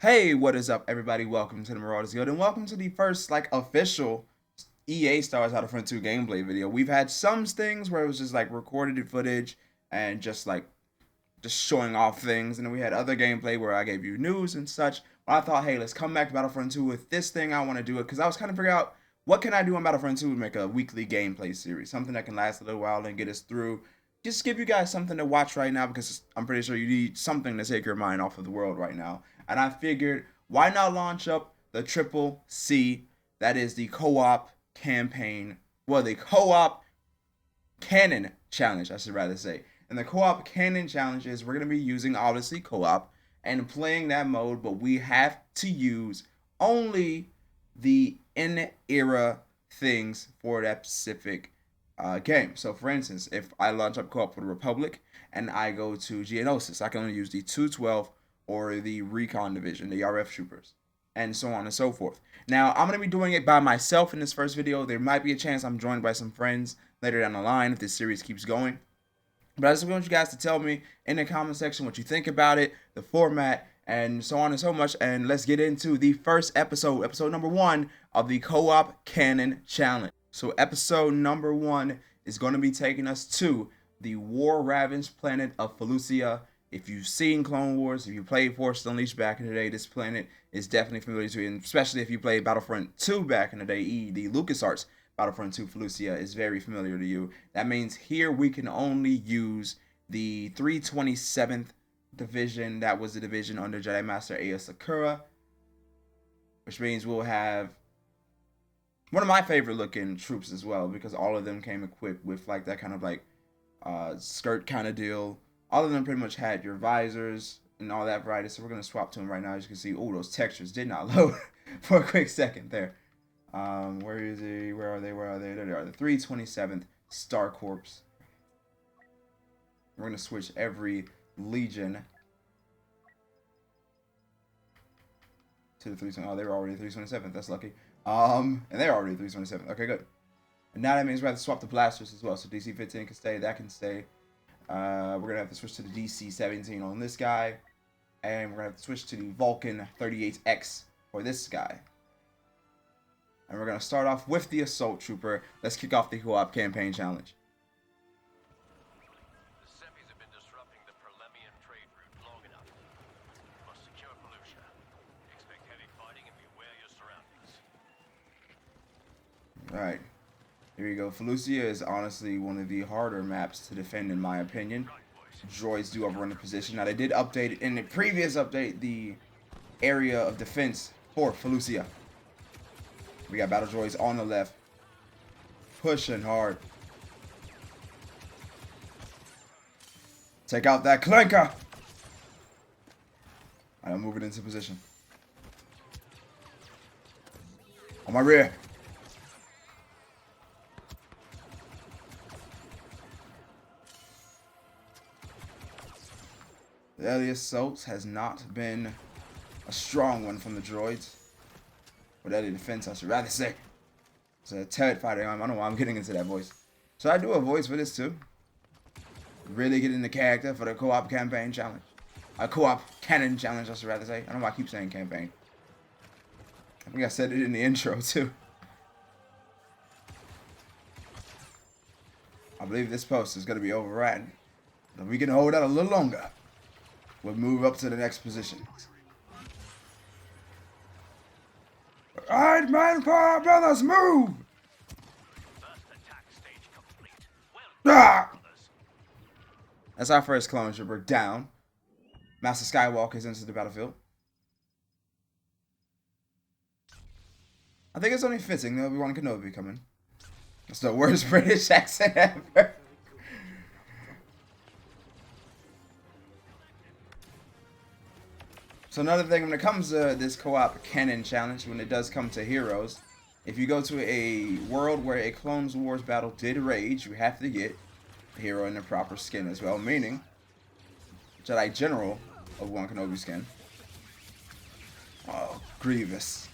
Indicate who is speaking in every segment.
Speaker 1: Hey, what is up, everybody? Welcome to the Marauders Guild, and welcome to the first, official EA Stars Battlefront 2 gameplay video. We've had some things where it was just, recorded footage and just showing off things, and then we had other gameplay where I gave you news and such. But I thought, hey, let's come back to Battlefront 2 with this thing. I want to do it because I was kind of figuring out what can I do on Battlefront 2 to make a weekly gameplay series, something that can last a little while and get us through. Just give you guys something to watch right now because I'm pretty sure you need something to take your mind off of the world right now. And I figured, why not launch up the Triple C, that is the co-op campaign, well, the co-op canon challenge, I should rather say. And the co-op canon challenge is we're going to be using, obviously, co-op and playing that mode, but we have to use only the in-era things for that specific game. So, for instance, if I launch up co-op for the Republic and I go to Geonosis, I can only use the 212 or the Recon Division, the RF Troopers, and so on and so forth. Now, I'm going to be doing it by myself in this first video. There might be a chance I'm joined by some friends later down the line if this series keeps going. But I just want you guys to tell me in the comment section what you think about it, the format, and so on and so much. And let's get into the first episode number 1 of the Co-op Canon Challenge. So episode number 1 is going to be taking us to the war-ravaged planet of Felucia. If you've seen Clone Wars, if you played Force Unleashed back in the day, this planet is definitely familiar to you, and especially if you played Battlefront 2 back in the day, the LucasArts Battlefront 2 Felucia is very familiar to you. That means here we can only use the 327th Division. That was the division under Jedi Master Aya Sakura, which means we'll have one of my favorite looking troops as well, because all of them came equipped with that kind of skirt kind of deal. All of them pretty much had your visors and all that variety. So we're going to swap to them right now. As you can see, oh, those textures did not load for a quick second there. Where is he? Where are they? Where are they? There they are. The 327th Star Corps. We're going to switch every Legion to the 320. Oh, they were already 327th. That's lucky. And they're already 327th. Okay, good. And now that means we have to swap the blasters as well. So DC-15 can stay. That can stay. We're going to have to switch to the DC-17 on this guy. And we're going to have to switch to the Vulcan 38X for this guy. And we're going to start off with the Assault Trooper. Let's kick off the co-op campaign challenge.
Speaker 2: The Seppies have been disrupting the Perlemian trade route long enough. You must secure Felucia. Expect heavy fighting and beware your surroundings.
Speaker 1: Alright. Here you go. Felucia is honestly one of the harder maps to defend, in my opinion. Droids do overrun the position. Now, they did update it in the previous update, the area of defense for Felucia. We got battle droids on the left, pushing hard. Take out that clanker. I'm moving into position. On my rear. The early assault has not been a strong one from the droids. Or early defense, I should rather say. It's a turret fighter. I don't know why I'm getting into that voice. Should I do a voice for this too? Really get into character for the co-op campaign challenge. A co-op canon challenge, I should rather say. I don't know why I keep saying campaign. I think I said it in the intro too. I believe this post is going to be overran. If we can hold out a little longer, we'll move up to the next position. Alright, man, power brothers, move!
Speaker 2: First attack stage complete. Well
Speaker 1: Ah!
Speaker 2: done, brothers.
Speaker 1: That's our first clone trooper down. Master Skywalker's into the battlefield. I think it's only fitting that Obi-Wan Kenobi coming. That's the worst British accent ever. So another thing, when it comes to this co-op canon challenge, when it does come to heroes, if you go to a world where a Clone Wars battle did rage, you have to get a hero in the proper skin as well, meaning Jedi General Obi-Wan Kenobi skin. Oh, Grievous.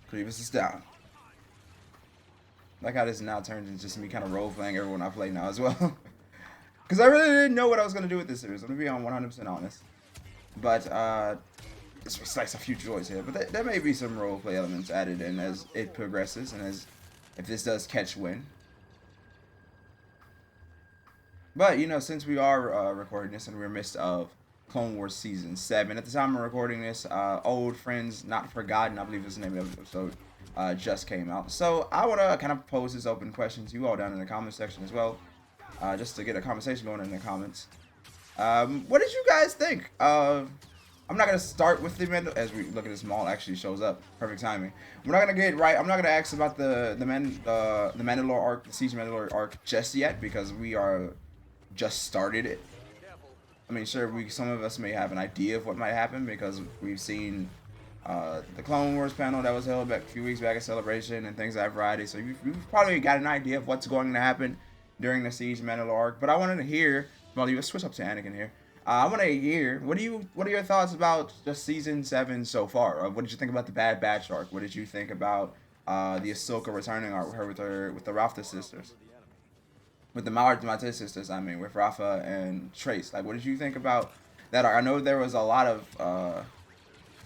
Speaker 1: Grievous is down. Like how this now turns into just me kind of role playing everyone I play now as well. Because I really didn't know what I was gonna do with this series. I'm gonna be on 100% honest. But it's like a few choices here. But there may be some role play elements added in as it progresses and as if this does catch wind. But you know, since we are recording this and we're midst of Clone Wars season 7, at the time of recording this, Old Friends Not Forgotten, I believe is the name of the episode, just came out. So I want to kind of pose this open question to you all down in the comment section as well, just to get a conversation going in the comments. What did you guys think? I'm not gonna start with the as we look at this mall actually shows up. Perfect timing. We're not gonna get right. I'm not gonna ask about the Mandalore arc, the Siege Mandalore arc just yet because we are just started it. I mean, sure, some of us may have an idea of what might happen because we've seen the Clone Wars panel that was held back a few weeks back at Celebration and things of that variety. So you've probably got an idea of what's going to happen during the Siege Mandalore arc. But I wanted to hear. Well, you switch up to Anakin here. I want to hear what are your thoughts about just season 7 so far? What did you think about the Bad Batch arc? What did you think about the Ahsoka returning arc with the Rafta sisters? With the Marauders sisters, I mean, with Rafa and Trace. Like, what did you think about that arc? I know there was a lot of,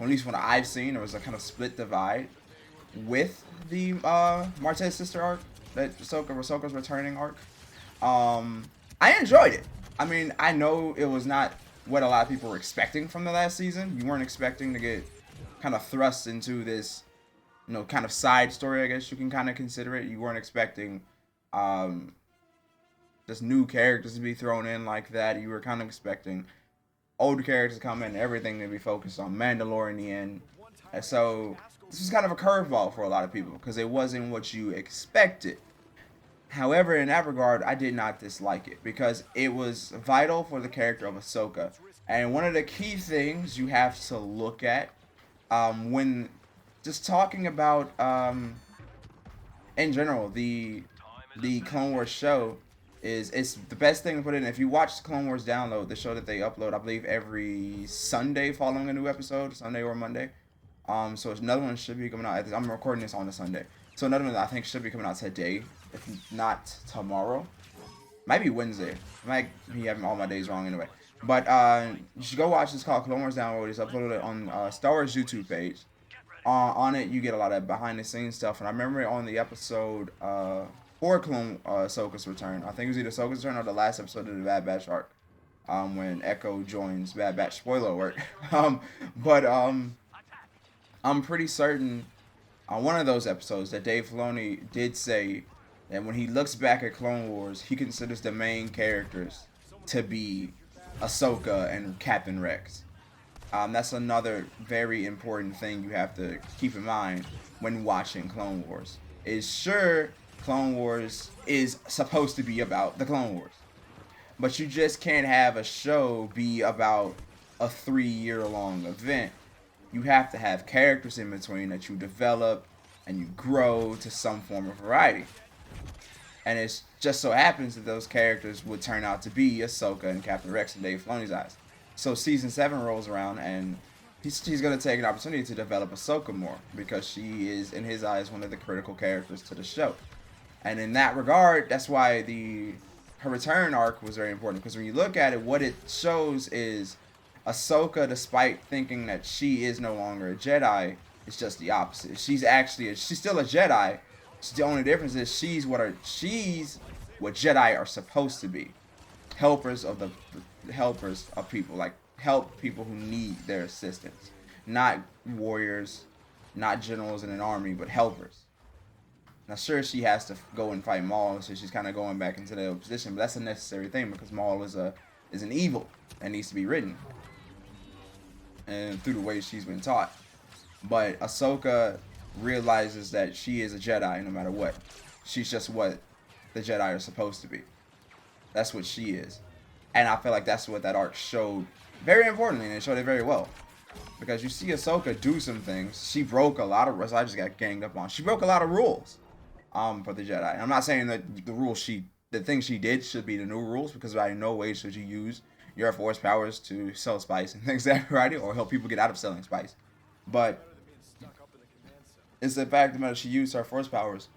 Speaker 1: at least when I've seen, there was a kind of split divide with the Martez sister arc, that Ahsoka's returning arc. I enjoyed it. I mean, I know it was not what a lot of people were expecting from the last season. You weren't expecting to get kind of thrust into this, you know, kind of side story, I guess you can kind of consider it. You weren't expecting just new characters to be thrown in like that. You were kind of expecting old characters to come in, everything to be focused on Mandalore in the end. And so this was kind of a curveball for a lot of people because it wasn't what you expected. However, in that regard, I did not dislike it because it was vital for the character of Ahsoka. And one of the key things you have to look at when just talking about, in general, the Clone Wars show is it's the best thing to put in. If you watch the Clone Wars download, the show that they upload, I believe every Sunday following a new episode, Sunday or Monday. So another one should be coming out. I'm recording this on a Sunday. So another one I think should be coming out today, if not tomorrow. Might be Wednesday. I might be having all my days wrong anyway. But you should go watch this called Clone Wars Download. It's uploaded on Star Wars YouTube page. On it, you get a lot of behind the scenes stuff. And I remember on the episode for Clone Ahsoka's return, I think it was either Ahsoka's return or the last episode of the Bad Batch arc, when Echo joins Bad Batch. Spoiler alert. But I'm pretty certain on one of those episodes that Dave Filoni did say that when he looks back at Clone Wars, he considers the main characters to be Ahsoka and Captain Rex. That's another very important thing you have to keep in mind when watching Clone Wars. Is sure, Clone Wars is supposed to be about the Clone Wars. But you just can't have a show be about a 3-year-long event. You have to have characters in between that you develop and you grow to some form of variety. And it just so happens that those characters would turn out to be Ahsoka and Captain Rex in Dave Filoni's eyes. So season 7 rolls around and he's going to take an opportunity to develop Ahsoka more because she is, in his eyes, one of the critical characters to the show. And in that regard, that's why her return arc was very important, because when you look at it, what it shows is Ahsoka, despite thinking that she is no longer a Jedi, is just the opposite. She's still a Jedi. The only difference is she's what Jedi are supposed to be. Helpers of people, like help people who need their assistance. Not warriors, not generals in an army, but helpers. Now, sure, she has to go and fight Maul, so she's kind of going back into the position, but that's a necessary thing because Maul is an evil that needs to be ridden, and through the way she's been taught. But Ahsoka realizes that she is a Jedi no matter what. She's just what the Jedi are supposed to be. That's what she is. And I feel like that's what that arc showed very importantly, and it showed it very well. Because you see Ahsoka do some things. She broke a lot of rules. I just got ganged up on. She broke a lot of rules for the Jedi. I'm not saying that the things she did should be the new rules, because by no way should you use your force powers to sell spice and things like that, right? Or help people get out of selling spice. But it's the fact that she used her force powers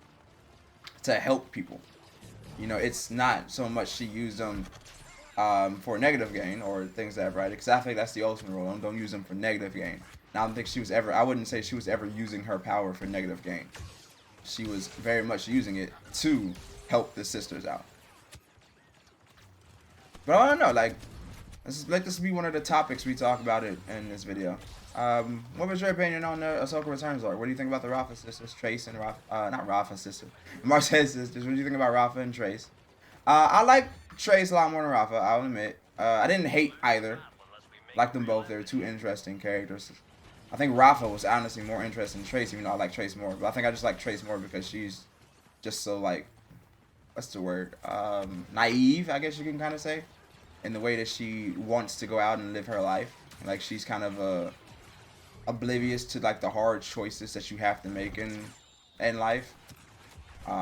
Speaker 1: to help people. You know, it's not so much she used them for negative gain or things that variety, because I think that's the ultimate rule. Don't use them for negative gain. Now, I don't think she was ever. I wouldn't say she was ever using her power for negative gain. She was very much using it to help the sisters out. But I don't know, like, let this be one of the topics we talk about it in this video. What was your opinion on the Ahsoka Returns arc? What do you think about the Rafa sisters, Trace and Rafa, not Rafa sisters, Martez sisters? What do you think about Rafa and Trace? I like Trace a lot more than Rafa, I'll admit. I didn't hate either. Liked them both. They were two interesting characters. I think Rafa was honestly more interesting than Trace, even though I like Trace more. But I think I just like Trace more because she's just so, like, what's the word? Naive, I guess you can kind of say, in the way that she wants to go out and live her life. Like, she's kind of oblivious to, like, the hard choices that you have to make in life.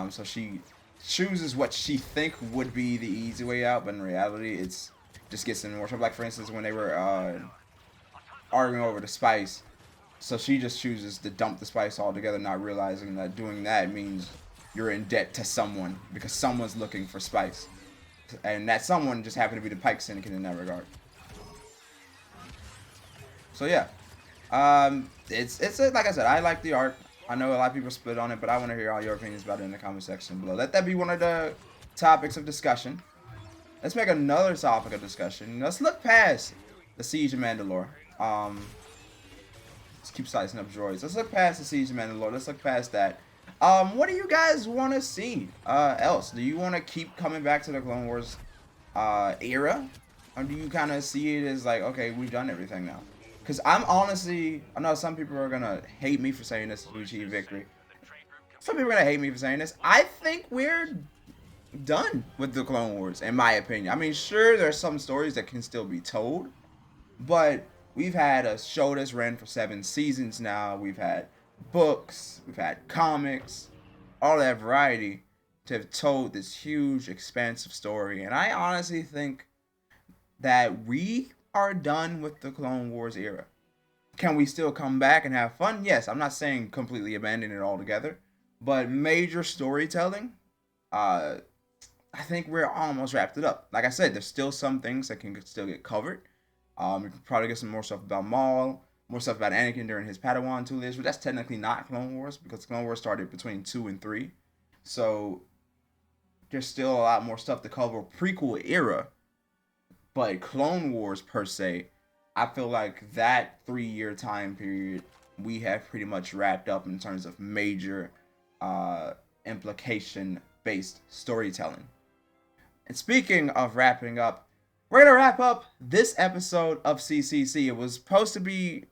Speaker 1: So she chooses what she think would be the easy way out, but in reality, it's just gets in more trouble. Like, for instance, when they were arguing over the spice, so she just chooses to dump the spice altogether, not realizing that doing that means you're in debt to someone because someone's looking for spice, and that someone just happened to be the Pike Syndicate in that regard. So yeah, it's like I said, I like the arc. I know a lot of people split on it, but I want to hear all your opinions about it in the comment section below. Let that be one of the topics of discussion. Let's make another topic of discussion. Let's look past the Siege of Mandalore. Let's keep sizing up droids. Let's look past the Siege of Mandalore. Let's look past that. What do you guys want to see else? Do you want to keep coming back to the Clone Wars era? Or do you kind of see it as like, okay, we've done everything now? Because I'm honestly, I know some people are going to hate me for saying this to achieve victory. Some people are going to hate me for saying this. I think we're done with the Clone Wars, in my opinion. I mean, sure, there's some stories that can still be told, but we've had a show that's ran for 7 seasons now. We've had books, we've had comics, all that variety to have told this huge, expansive story. And I honestly think that we are done with the Clone Wars era. Can we still come back and have fun? Yes, I'm not saying completely abandon it altogether, but major storytelling, I think we're almost wrapped it up. Like I said, there's still some things that can still get covered. We can probably get some more stuff about Maul, more stuff about Anakin during his Padawan tutelage, but that's technically not Clone Wars because Clone Wars started between 2 and 3. So there's still a lot more stuff to cover prequel era. But Clone Wars per se, I feel like that 3-year time period we have pretty much wrapped up in terms of major implication-based storytelling. And speaking of wrapping up, we're going to wrap up this episode of CCC. It was supposed to be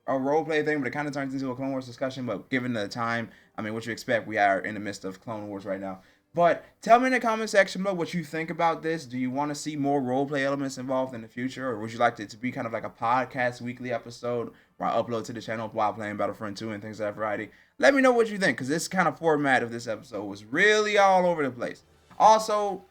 Speaker 1: a roleplay thing, but it kind of turns into a Clone Wars discussion. But given the time, I mean, what you expect, we are in the midst of Clone Wars right now. But tell me in the comment section below what you think about this. Do you want to see more roleplay elements involved in the future? Or would you like it to be kind of like a podcast weekly episode where I upload to the channel while playing Battlefront 2 and things of that variety? Let me know what you think, because this kind of format of this episode was really all over the place. Also,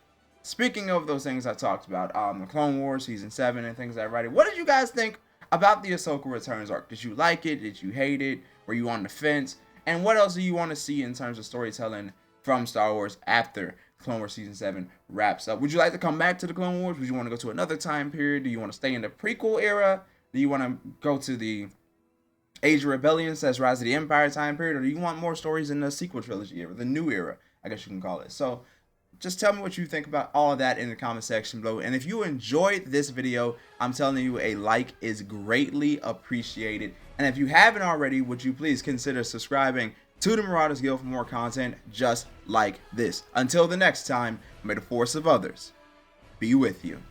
Speaker 1: speaking of those things I talked about, the Clone Wars Season 7 and things of that variety, what did you guys think about the Ahsoka Returns arc? Did you like it? Did you hate it? Were you on the fence? And what else do you want to see in terms of storytelling from Star Wars after Clone Wars Season 7 wraps up? Would you like to come back to the Clone Wars? Would you want to go to another time period? Do you want to stay in the prequel era? Do you want to go to the Age of Rebellion / Rise of the Empire time period? Or do you want more stories in the sequel trilogy era, the new era, I guess you can call it? So just tell me what you think about all of that in the comment section below. And if you enjoyed this video, I'm telling you, a like is greatly appreciated. And if you haven't already, would you please consider subscribing to the Marauders Guild for more content just like this. Until the next time, may the force of others be with you.